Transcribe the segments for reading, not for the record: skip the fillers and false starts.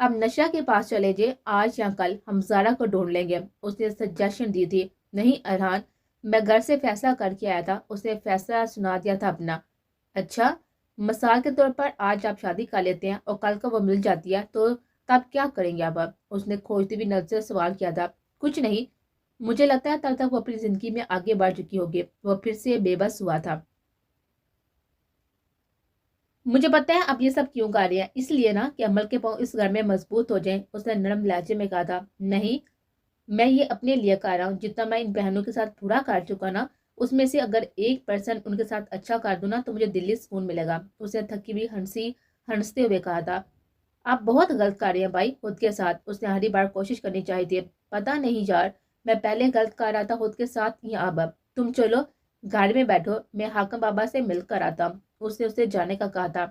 اب نشا کے پاس چلے جے، آج یا کل ہم زارا کو ڈھونڈ لیں گے، اس نے سجیشن دی تھی۔ نہیں ارحان، میں گھر سے فیصلہ کر کے آیا تھا، اس نے فیصلہ سنا دیا تھا اپنا۔ اچھا، مثال کے طور پر آج آپ شادی کر لیتے ہیں اور کل کو وہ مل جاتی ہے تو تب کیا کریں گے آپ؟ اس نے کھوجتی ہوئی نظر سے سوال کیا تھا۔ کچھ نہیں، مجھے لگتا ہے تب تک وہ اپنی زندگی میں آگے بڑھ چکی ہوگی۔ وہ پھر سے بے بس ہوا تھا۔ مجھے پتہ ہے آپ یہ سب کیوں کر رہے ہیں، اس لیے نا کہ عمل کے پاؤں اس گھر میں مضبوط ہو جائیں، اس نے نرم لہجے میں کہا تھا۔ نہیں، میں یہ اپنے لیے کر رہا ہوں، جتنا میں ان بہنوں کے ساتھ برا کر چکا نا، اس میں سے اگر 1% ان کے ساتھ اچھا کر دوں نا تو مجھے دلی سکون ملے گا۔ اس نے تھکی ہوئی ہنستے ہوئے کہا تھا۔ آپ بہت غلط کر رہے ہیں بھائی خود کے ساتھ، اس نے ہری بار کوشش کرنی چاہیے تھی۔ پتہ نہیں یار، میں پہلے غلط کر رہا تھا خود کے ساتھ یا اب؟ تم چلو گاڑی میں بیٹھو، میں حاکم بابا سے مل کر آتا ہوں، اس نے اسے جانے کا کہا تھا۔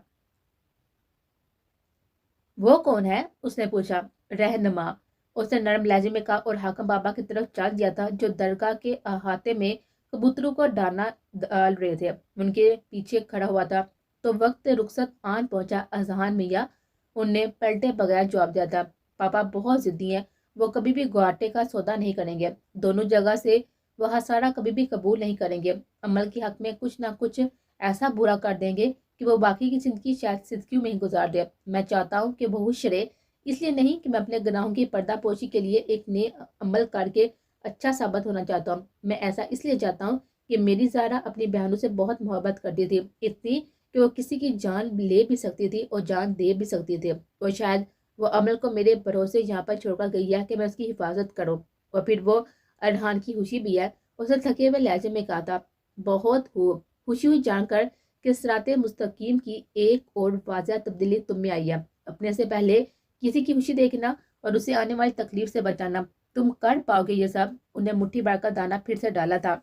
وہ کون ہے؟ اس نے پوچھا۔ رہنما، اس نے نرم لہجے میں کہا اور حاکم بابا کی طرف چل دیا تھا جو درگاہ کے احاطے میں کبوتروں کو دانا ڈال رہے تھے۔ ان کے پیچھے کھڑا ہوا تھا تو وقت رخصت آن پہنچا۔ اذہان میاں، ان نے پلٹے بغیر جواب دیا تھا۔ پاپا بہت ضدی ہیں، وہ کبھی بھی گواٹے کا سودا نہیں کریں گے، دونوں جگہ سے وہ ہسارا کبھی بھی قبول نہیں کریں گے، عمل کے حق میں کچھ نہ کچھ ایسا برا کر دیں گے کہ وہ باقی کی زندگی شاید صدکیوں میں ہی گزار دے۔ میں چاہتا ہوں کہ وہ ہوش رہے، اس لیے نہیں کہ میں اپنے گناہوں کی پردہ پوشی کے لیے ایک نئے عمل کر کے اچھا ثابت ہونا چاہتا ہوں۔ میں ایسا اس لیے چاہتا ہوں کہ میری زارا اپنی بہنوں سے بہت محبت کرتی تھی، اتنی کہ وہ کسی کی جان لے بھی سکتی تھی اور جان دے بھی سکتی تھی، اور شاید وہ عمل کو میرے بھروسے یہاں پر چھوڑ کر گئی ہے کہ میں اس کی حفاظت کروں، اور پھر وہ ارحان کی خوشی بھی ہے، اس نے تھکے ہوئے لہجے میں کہا تھا۔ بہت خوشی ہوئی جان کر کہ صراط مستقیم کی ایک اور واضح تبدیلی تم میں آئی ہے۔ اپنے سے پہلے کسی کی خوشی دیکھنا اور اسے آنے والی تکلیف سے بچانا، تم کر پاؤ گے یہ سب؟ انہیں مٹھی بھر کا دانہ پھر سے ڈالا تھا۔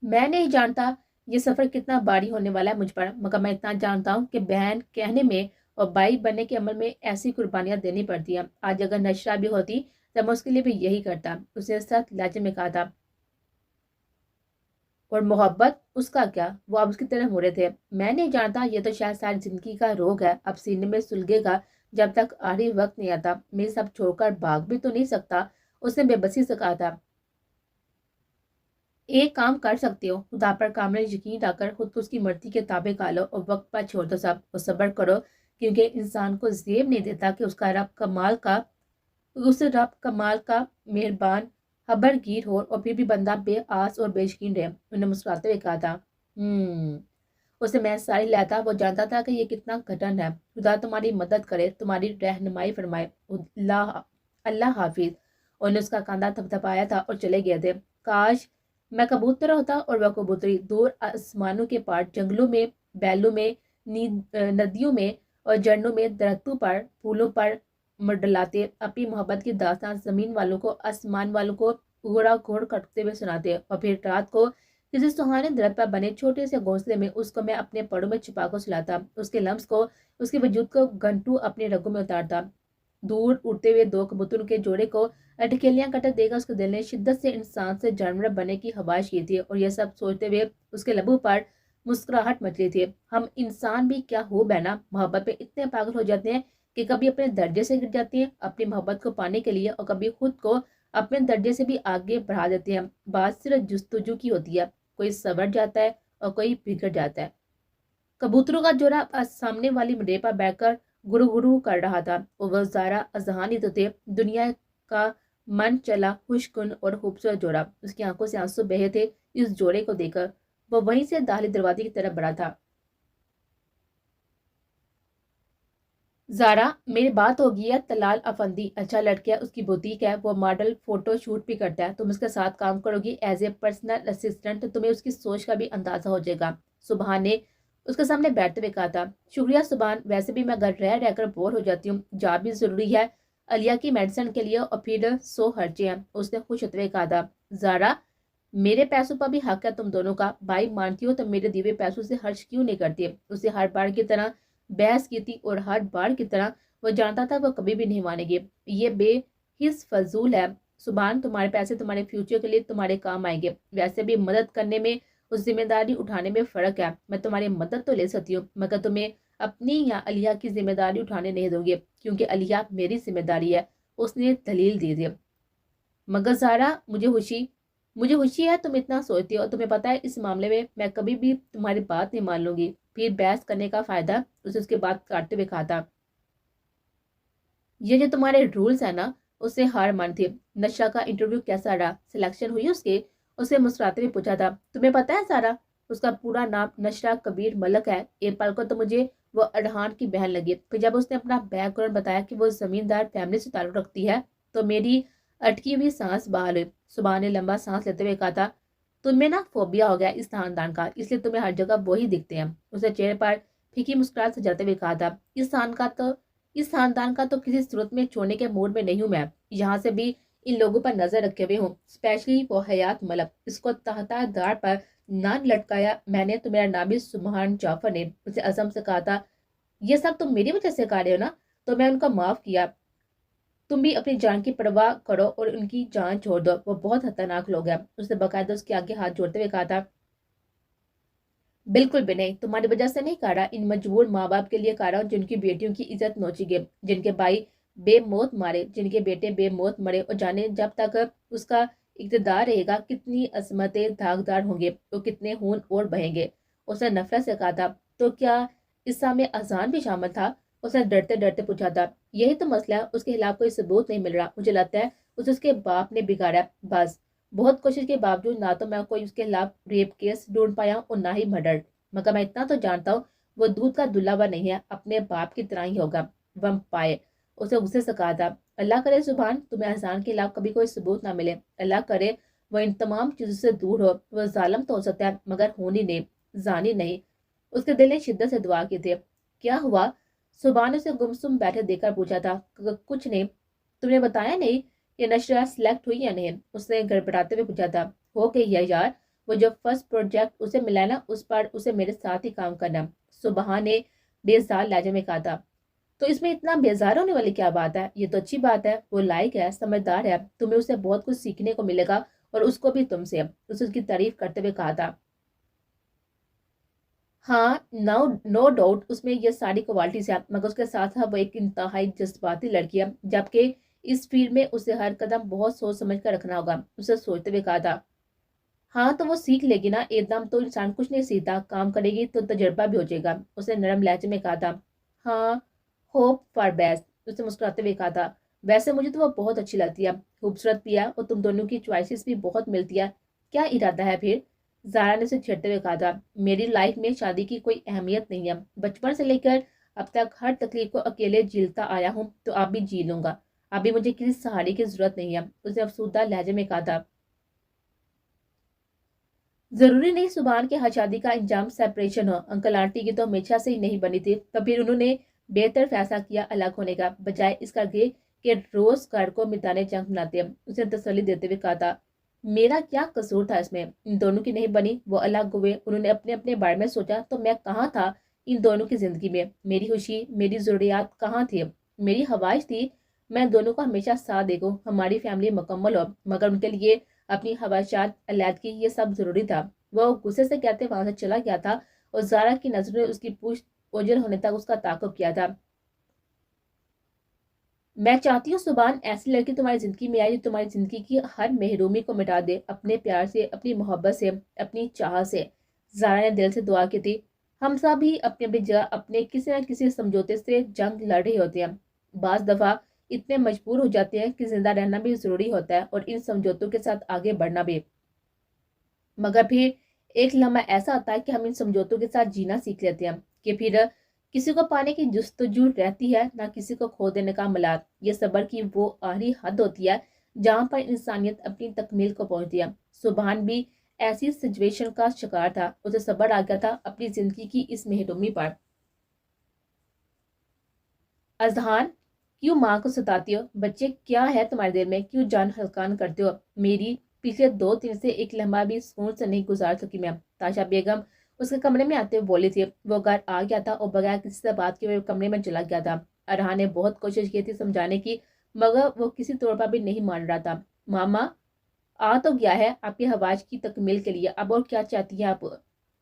میں نہیں جانتا یہ سفر کتنا بھاری ہونے والا ہے مجھ پر، مگر میں اتنا جانتا ہوں کہ بہن کہنے میں اور بھائی بننے کے عمل میں ایسی قربانیاں دینی پڑتی ہیں۔ آج اگر نشرہ بھی ہوتی تو میں اس کے لیے بھی یہی کرتا، اسے سخت لہجے میں کہا تھا۔ اور محبت، اس کا کیا؟ وہ اب اس کی طرح مڑے تھے۔ میں نہیں جانتا، یہ تو شاید ساری زندگی کا روگ ہے، اب سینے میں سلگے گا جب تک آخری وقت نہیں آتا۔ میں سب چھوڑ کر بھاگ بھی تو نہیں سکتا، اس نے بے بسی سے کہا تھا۔ ایک کام کر سکتے ہو، خدا پر کامل یقین رکھ کر خود کو اس کی مرضی کے تابع کر لو اور وقت پر چھوڑ دو سب، اور صبر کرو، کیونکہ انسان کو زیب نہیں دیتا کہ اس رب کمال کا مہربان خبر گیر ہو اور پھر بھی بندہ بے آس اور بے یقین رہے۔ انہوں نے مسکراتے ہوئے کہا تھا۔ اسے میں ساری لیتا، وہ جانتا تھا کہ یہ کتنا گھٹن ہے۔ خدا تمہاری مدد کرے، تمہاری رہنمائی فرمائے، اللہ حافظ۔ انہوں نے اس کا کاندھا تھپتھپایا تھا اور چلے گئے تھے۔ کاش میں کبوتر ہوتا اور وہ کبوتری، دور آسمانوں کے پار، جنگلوں میں، بیلوں میں، ندیوں میں اور جھرنوں میں، درختوں پر، پھولوں پر منڈلاتے، اپنی محبت کی داستان زمین والوں کو، آسمان والوں کو گھوڑا گھوڑ کرتے ہوئے سناتے، اور پھر رات کو کسی سہانے درخت پر بنے چھوٹے سے گھونسلے میں اس کو میں اپنے پڑوں میں چھپا کر سلاتا، اس کے لمس کو، اس کے وجود کو گھنٹو اپنے رگوں میں اتارتا۔ دور اڑتے ہوئے دو کبوتروں کے جوڑے کو ڈھکیلیاں کٹر دے گا، اس کے دل نے شدت سے انسان سے جانور بننے کی خواہش کی تھی، اور یہ سب سوچتے ہوئے اس کے لبوں پر مسکراہٹ مچ رہی تھی۔ ہم انسان بھی کیا ہو بہنا، محبت پہ اتنے پاگل ہو جاتے ہیں کہ کبھی اپنے درجے سے گر جاتے ہیں اپنی محبت کو پانے کے لیے، اور کبھی خود کو اپنے درجے سے بھی آگے بڑھا دیتے ہیں۔ بات صرف جستجو کی ہوتی ہے، کوئی سنور جاتا ہے اور کوئی بگڑ جاتا ہے۔ کبوتروں کا جوڑا سامنے والی منڈے پر بیٹھ کر گرو گرو کر رہا تھا، اور وہ زارا اذہان ہی تو تھے، دنیا کا من چلا خوش کن اور خوبصورت جوڑا۔ اس کی آنکھوں سے آنسو بہے تھے اس جوڑے کو دیکھ کر۔ وہ وہیں سے داخلی دروازے کی طرف بڑھا تھا۔ زارا، میری بات ہوگی ہے طلال افندی اچھا لڑکا ہے، اس کی بوتیک ہے، وہ ماڈل فوٹو شوٹ بھی کرتا ہے، تم اس کے ساتھ کام کرو گی ایز اے پرسنل اسسٹنٹ، تمہیں اس کی سوچ کا بھی اندازہ ہو جائے گا۔ سبحان نے اس کے سامنے بیٹھتے ہوئے کہا تھا۔ شکریہ سبحان، ویسے بھی میں گھر رہ کر بور ہو جاتی ہوں، جاب بھی ضروری ہے علیہ کی میڈیسن کے لیے، اور پھر 100 خرچے ہیں، اس نے خوش ہوتے ہوئے کہا تھا۔ زارا، میرے پیسوں پر بھی حق ہے تم دونوں کا، بھائی مانتی ہو تو میرے دیوے پیسوں سے خرچ کیوں نہیں کرتی؟ اسے ہر بار کی طرح بحث کی تھی، اور ہر بار کی طرح وہ جانتا تھا وہ کبھی بھی نہیں مانے گی۔ یہ بے حس فضول ہے سبحان، تمہارے پیسے تمہارے فیوچر کے لیے تمہارے کام آئیں گے، ویسے بھی مدد کرنے میں اور ذمہ داری اٹھانے میں فرق ہے۔ میں تمہاری مدد تو لے سکتی ہوں، مگر تمہیں اپنی یا علیہ کی ذمہ داری اٹھانے نہیں دوں گی، کیونکہ علیہ میری ذمہ داری ہے، اس نے دلیل دی تھی۔ مگر زارا، مجھے خوشی ہے تم اتنا سوچتی ہو، تمہیں پتا ہے اس معاملے میں میں کبھی بھی تمہاری بات نہیں مان لوں گی۔ پھر بحث کرنے کا فائدہ، اسے اس کے بعد کاٹتے ہوئے کہا تھا، یہ جو تمہارے رولز ہیں نا، اس سے ہار مان تھی۔ نشرہ کا انٹرویو کیسا رہا؟ سلیکشن ہوئی اس کی؟ اسے مسکراتے ہوئے پوچھا تھا۔ تمہیں پتا ہے سارا، اس کا پورا نام نشرہ کبیر ملک ہے۔ ایک پل کو تو مجھے وہ ارحان کی بہن لگی، پھر جب اس نے اپنا بیک گراؤنڈ بتایا کہ وہ زمیندار فیملی سے تعلق رکھتی ہے تو میری اٹکی ہوئی سانس بحال ہوئی۔ صبح نے لمبا سانس لیتے ہوئے کہا تھا، تم میں نا فوبیا ہو گیا اس خاندان کا، اس لیے تمہیں ہر جگہ وہی دکھتے ہیں۔ اسے چہرے پر پھیکی مسکراہٹ سجاتے ہوئے کہا تھا، اس خاندان کا تو کسی صورت میں چھوڑنے کے موڈ میں نہیں ہوں میں۔ یہاں سے بھی ان لوگوں پر نظر رکھے ہوئے ہوں، اسپیشلی وہ حیات ملک۔ اس کو تحتا دار پر نہ لٹکایا میں نے تو میرا نام بھی سبحان جعفر نے۔ اسے عزم سے کہا تھا، یہ سب تم میری وجہ سے کر رہے ہو نا؟ تو میں ان کو معاف کیا۔ تم بھی اپنی جان کی پرواہ کرو اور ان کی جان چھوڑ دو، وہ بہت خطرناک لوگ ہیں۔ اس نے باقاعدہ اس کے آگے ہاتھ جوڑتے ہوئے کہا تھا، بالکل بھی نہیں، تمہاری وجہ سے نہیں کہہ رہا، ان مجبور ماں باپ کے لیے کہہ رہا ہوں جن کی بیٹیوں کی عزت نوچی گئی، جن کے بھائی بے موت مارے، جن کے بیٹے بے موت مرے، اور جانے جب تک اس کا اقتدار رہے گا کتنی عظمتیں داغدار ہوں گے اور کتنے خون اور بہیں گے۔ اس نے نفرت سے کہا تھا، تو کیا اس میں اذان بھی شامل تھا؟ اس نے ڈرتے ڈرتے پوچھا تھا۔ یہی تو مسئلہ ہے، اس کے خلاف کوئی ثبوت نہیں مل رہا، مجھے لگتا ہے اسے اس کے باپ نے بگاڑا ہے۔ بس بہت کوشش کے باوجود نہ تو میں کوئی اس کے خلاف ریپ کیس ڈھونڈ پایا اور نہ ہی مرڈر، مگر میں اتنا تو جانتا ہوں وہ دودھ کا دلہا ہوا نہیں ہے، اپنے باپ کی طرح ہی ہوگا، ومپائر۔ اسے غصے سے کہا تھا، اللہ کرے سبحان تمہیں اذان کے خلاف کبھی کوئی ثبوت نہ ملے، اللہ کرے وہ ان تمام چیزوں سے دور ہو، وہ ظالم تو ہو سکتا ہے مگر خونی نہیں، زانی نہیں۔ اس کے دل نے شدت سے دعا کی تھی۔ کیا ہوا؟ سبحان نے اسے گمسم بیٹھے دیکھ کر پوچھا تھا۔ کچھ نہیں، تم نے بتایا نہیں یہ نشرہ سلیکٹ ہوئی یا نہیں؟ اس نے گڑبڑاتے ہوئے پوچھا تھا۔ ہو گئی ہے یار، وہ جو فرسٹ پروجیکٹ اسے ملا نا اس پر اسے میرے ساتھ ہی کام کرنا، سبحان نے بیزار لہجے میں کہا تھا۔ تو اس میں اتنا بیزار ہونے والی کیا بات ہے؟ یہ تو اچھی بات ہے، وہ لائق ہے، سمجھدار ہے، تمہیں اسے بہت کچھ سیکھنے کو ملے گا اور اس کو بھی تم سے۔ اس کی تعریف کرتے ہوئے کہا تھا، ہاں نو ڈاؤٹ اس میں یہ ساری کوالٹیز ہیں، مگر اس کے ساتھ وہ ایک انتہائی جذباتی لڑکی ہے، جبکہ اس فیلڈ میں اسے ہر قدم بہت سوچ سمجھ کر رکھنا ہوگا۔ اسے سوچتے ہوئے کہا تھا، ہاں تو وہ سیکھ لے گی نا، ایک دم تو انسان کچھ نہیں سیکھتا، کام کرے گی تو تجربہ بھی ہو جائے گا۔ اس نے نرم لہجے میں کہا تھا، ہاں ہوپ فار بیسٹ۔ اس نے مسکراتے ہوئے کہا تھا، ویسے مجھے تو وہ بہت اچھی لگتی ہے، خوبصورت بھی ہے اور تم دونوں کی چوائسیز بھی بہت ملتی ہے، کیا ارادہ ہے پھر؟ زارا نے اسے چھیڑتے ہوئے کہا تھا، میری لائف میں شادی کی کوئی اہمیت نہیں ہے، بچپن سے لے کر اب تک ہر تکلیف کو اکیلے جھیلتا آیا ہوں تو اب بھی جی لوں گا، ابھی مجھے کسی سہارے کی ضرورت نہیں ہے۔ اس نے افسردہ لہجے میں کہا تھا، ضروری نہیں سبحان کے ہر شادی کا انجام سیپریشن ہو، انکل آنٹی کی تو ہمیشہ سے ہی نہیں بنی تھی، تو پھر انہوں نے بہتر فیصلہ کیا الگ ہونے کا، بجائے اس کا کہ روز گھر کو مٹانے جنگ بناتے ہیں۔ اس نے تسلی دیتے ہوئے کہا تھا، میرا کیا قصور تھا اس میں؟ ان دونوں کی نہیں بنی، وہ الگ ہوئے، انہوں نے اپنے اپنے بارے میں سوچا، تو میں کہاں تھا ان دونوں کی زندگی میں؟ میری خوشی، میری ضروریات کہاں تھی؟ میری خواہش تھی میں دونوں کو ہمیشہ ساتھ دے گوں، ہماری فیملی مکمل ہو، مگر ان کے لیے اپنی خواہشات علیحدگی یہ سب ضروری تھا۔ وہ غصے سے کہتے وہاں سے چلا گیا تھا اور زارا کی نظروں نے اس کی پوچھ اوجھل ہونے تک اس کا تعاقب کیا تھا۔ میں چاہتی ہوں سبحان ایسی لڑکی تمہاری زندگی میں آئے جو تمہاری زندگی کی ہر محرومی کو مٹا دے، اپنے پیار سے، اپنی محبت سے، اپنی چاہ سے۔ زارا نے دل سے دعا کی تھی، ہم سب ہی اپنی اپنی جگہ اپنے کسی نہ کسی سمجھوتے سے جنگ لڑ رہے ہوتے ہیں، بعض دفعہ اتنے مجبور ہو جاتے ہیں کہ زندہ رہنا بھی ضروری ہوتا ہے اور ان سمجھوتوں کے ساتھ آگے بڑھنا بھی، مگر پھر ایک لمحہ ایسا آتا ہے کہ ہم ان سمجھوتوں کے ساتھ جینا سیکھ لیتے ہیں کہ پھر کسی کو پانے کی جستجو رہتی ہے نہ کسی کو کھو دینے کا ملال۔ یہ صبر کی وہ آخری حد ہوتی ہے جہاں پر انسانیت اپنی تکمیل کو پہنچتی ہے۔ سبحان بھی ایسی سچویشن کا شکار تھا، اسے صبر آ گیا تھا اپنی زندگی کی اس محرومی پر۔ اذہان، کیوں ماں کو ستاتی ہو؟ بچے کیا ہے تمہارے دل میں؟ کیوں جان ہلکان کرتے ہو میری؟ پچھلے 2 دن سے ایک لمحہ بھی سکون سے نہیں گزار سکی میں۔ تاشا بیگم اس کے کمرے میں آتے ہوئے بولی تھی۔ وہ گھر آ گیا تھا اور بغیر کسی سے بات کے کمرے میں چلا گیا تھا۔ ارحان نے بہت کوشش کی تھی سمجھانے کی، مگر وہ کسی طور پر بھی نہیں مان رہا تھا۔ ماما آ تو گیا ہے آپ کی حوائج کی تکمیل کے لیے، اب اور کیا چاہتی ہیں آپ؟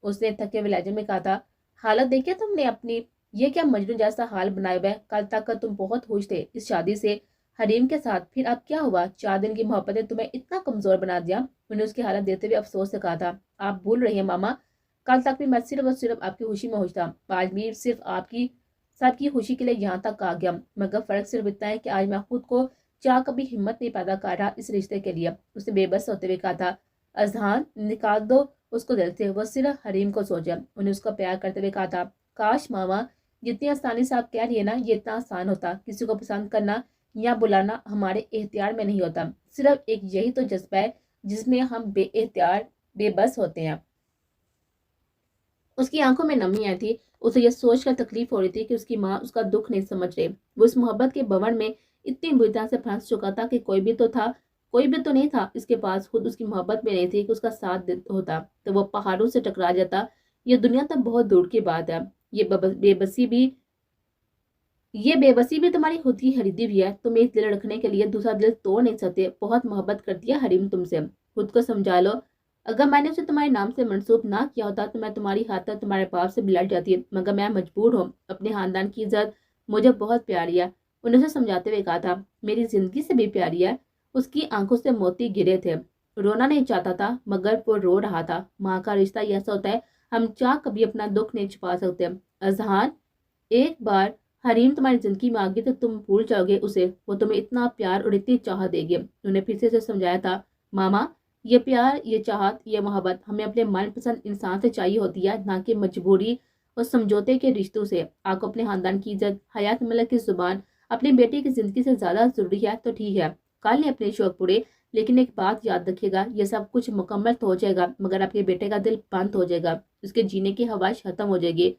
اس نے تھکے ہوئے لہجے میں کہا تھا، حالت دیکھے تم نے اپنی؟ یہ کیا مجنون جیسا حال بنائے ہوئے؟ کل تک تم بہت خوش تھے اس شادی سے، حریم کے ساتھ، پھر اب کیا ہوا؟ 4 دن کی محبت نے تمہیں اتنا کمزور بنا دیا؟ انہوں نے اس کی حالت دیتے ہوئے افسوس سے کہا تھا۔ آپ بھول رہی ہیں ماما، کل تک بھی میں صرف اور صرف آپ کی خوشی میں خوش تھا، آج بھی صرف آپ کی سب کی خوشی کے لیے یہاں تک آ گیا، مگر فرق صرف اتنا ہے کہ آج میں خود کو چاہ کبھی ہمت نہیں پیدا کر رہا اس رشتے کے لیے۔ اس نے بے بس ہوتے ہوئے کہا تھا۔ اذہان، نکال دو اس کو دل سے، وہ صرف حریم کو سوچے۔ انہیں اس کو پیار کرتے ہوئے کہا تھا۔ کاش ماما جتنی آسانی سے آپ کہہ رہی ہے نا یہ اتنا آسان ہوتا، کسی کو پسند کرنا یا بلانا ہمارے اختیار میں نہیں ہوتا، صرف ایک یہی تو جذبہ ہے جس میں ہم بے اختیار بے بس ہوتے ہیں۔ اس کی آنکھوں میں نمی آئی تھی، اسے یہ سوچ کر تکلیف ہو رہی تھی کہ اس کی ماں اس کا دکھ نہیں سمجھ رہی۔ وہ اس محبت کے بھنور میں اتنی بری طرح سے پھنس چکا تھا کہ کوئی بھی تو نہیں تھا اس کے پاس، خود اس کی محبت میں نہیں تھی کہ اس کا ساتھ ہوتا تو وہ پہاڑوں سے ٹکرا جاتا۔ یہ دنیا تک بہت دور کی بات ہے، یہ بے بسی بھی تمہاری خود کی خریدی بھی ہے، تم ایک دل رکھنے کے لیے دوسرا دل توڑ نہیں سکتے، بہت محبت کرتی ہے حریم تم سے، خود کو سمجھا لو۔ اگر میں نے اسے تمہارے نام سے منسوب نہ کیا ہوتا تو میں تمہاری خاطر تمہارے باپ سے بھی لڑ جاتی، مگر میں مجبور ہوں، اپنے خاندان کی عزت مجھے بہت پیاری ہے۔ انہیں اسے سمجھاتے ہوئے کہا تھا۔ میری زندگی سے بھی پیاری ہے۔ اس کی آنکھوں سے موتی گرے تھے، رونا نہیں چاہتا تھا مگر وہ رو رہا تھا۔ ماں کا رشتہ ایسا ہوتا ہے، ہم چاہ کبھی اپنا دکھ نہیں چھپا سکتے۔ اذہان، ایک بار حریم تمہاری زندگی میں آگے تو تم بھول جاؤ گے اسے، وہ تمہیں اتنا پیار اور اتنی چاہت دے گی۔ انہوں نے پھر سے اسے سمجھایا تھا۔ ماما، یہ پیار، یہ چاہت، یہ محبت ہمیں اپنے من پسند انسان سے چاہیے ہوتی ہے، نہ کہ مجبوری اور سمجھوتے کے رشتوں سے۔ آپ کو اپنے خاندان کی عزت، حیات ملک کی زبان اپنے بیٹے کی زندگی سے زیادہ ضروری ہے تو ٹھیک ہے، کر لیں اپنے شوق پورے، لیکن ایک بات یاد رکھیے گا، یہ سب کچھ مکمل تو ہو جائے گا مگر آپ کے بیٹے کا دل بند ہو جائے گا، اس کے جینے کی خواہش ختم ہو جائے گی۔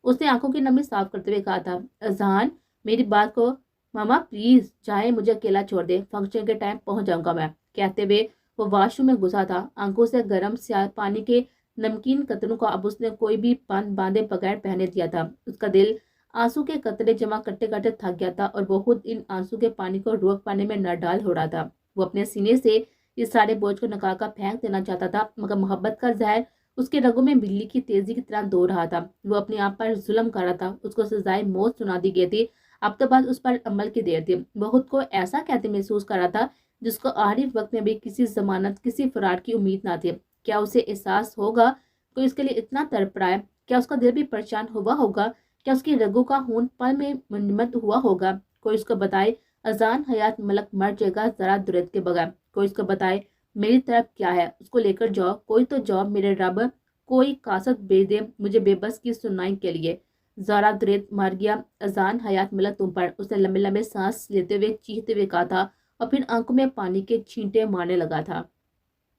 اس نے آنکھوں کی نمی صاف کرتے ہوئے کہا تھا۔ اذہان، میری بات کو ماما پلیز چاہے مجھے اکیلا چھوڑ دے، فنکشن کے ٹائم پہنچ جاؤں گا میں، کہتے ہوئے وہ واش روم میں گھسا تھا۔ آنکھوں سے گرم سیاہ پانی کے نمکین قطروں کو اب اس نے کوئی بھی بند باندھے بغیر پہنے دیا تھا۔ اس کا دل آنسو کے قطرے جمع کرتے کرتے تھک گیا تھا اور وہ خود ان آنسو کے پانی کو روک پانے میں نہ ڈال ہو رہا تھا۔ وہ اپنے سینے سے اس سارے بوجھ کو نکال کر پھینک دینا چاہتا تھا مگر محبت کا زہر اس کے رگوں میں بلی کی تیزی کی طرح دوڑ رہا تھا۔ وہ اپنے آپ پر ظلم کر رہا تھا، اس کو سزائے موت سنا دی گئی تھی، اب تو بس اس پر عمل کی دیر تھی۔ وہ خود کو ایسا کہتے محسوس کر رہا تھا جس کو آخری وقت میں بھی کسی ضمانت، کسی فرار کی امید نہ تھی۔ کیا اسے احساس ہوگا کوئی اس کے لیے اتنا تڑپ رہا ہے؟ کیا اس کا دل بھی پریشان ہوا ہوگا؟ کیا اس کی رگوں کا خون پل میں منجمد ہوا ہوگا؟ کوئی اس کو بتائے اذان حیات ملک مر جائے گا ذرا درد کے بغیر، کوئی اس کو بتائے میری طرف کیا ہے، اس کو لے کر جاؤ، کوئی تو جاؤ میرے رب، کوئی قاصد بھیج دے مجھے بے بس کی سنائی کے لیے۔ زارا دریت مار گیا، اذان حیات ملک تم پر، اس نے لمبے لمبے سانس لیتے ہوئے چیختے ہوئے کہا تھا اور پھر آنکھوں میں پانی کے چھینٹے مارنے لگا تھا۔